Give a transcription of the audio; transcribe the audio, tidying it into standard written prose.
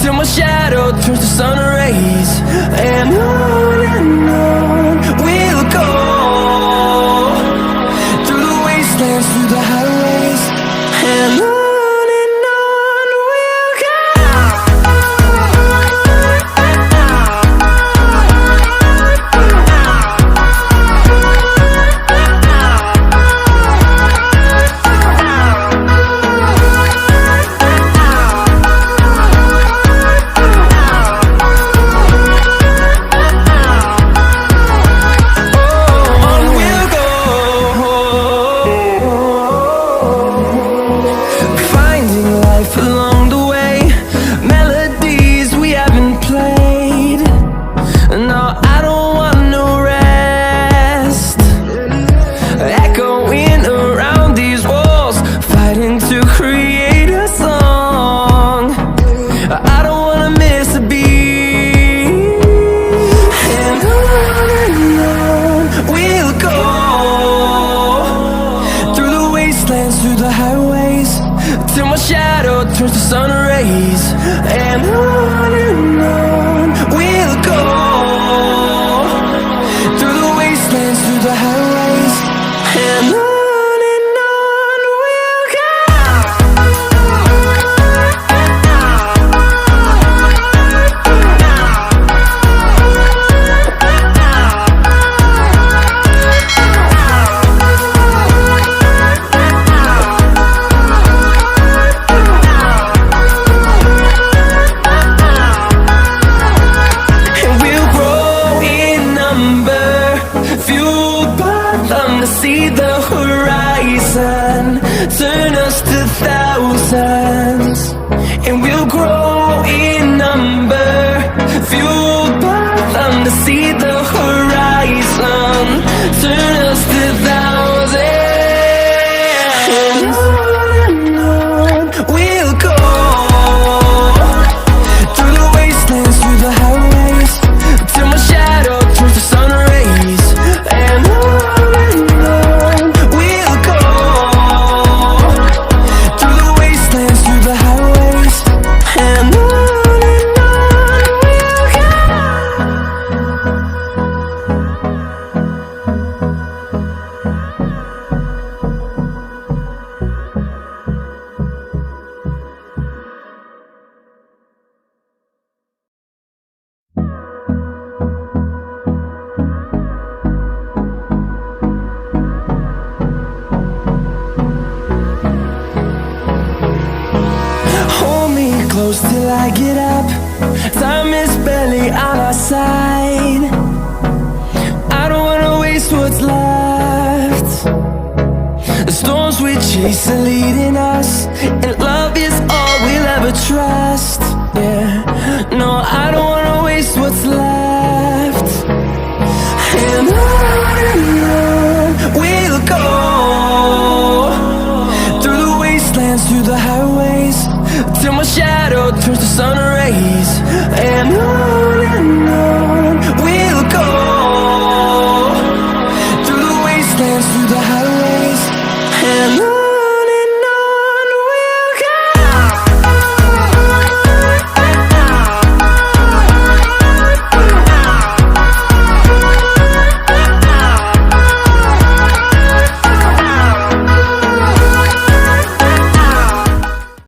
till my shadow turns to sun rays. And on we'll go, through the wastelands, through the highways, and on we'll go. Along the way, melodies we haven't played. No, I don't want no rest. Echoing around these walls, fighting to create a song. I don't wanna miss a beat. And on we'll go, through the wastelands, through the highways, till my shadow turns to sun rays. And on we'll go, through the wastelands, through the highways, and on we'll go. See the horizon, turn us to thousands, and we'll grow in number, fueled by them to see the horizon, turn us to thousands. And on we'll go, through the wastelands, through the highways, till my shadow turns to sun rays. And close till I get up, time is barely on our side. I don't wanna waste what's left. The storms we chase are leading us, and love is all we'll ever trust. Yeah, no, I don't wanna waste what's left.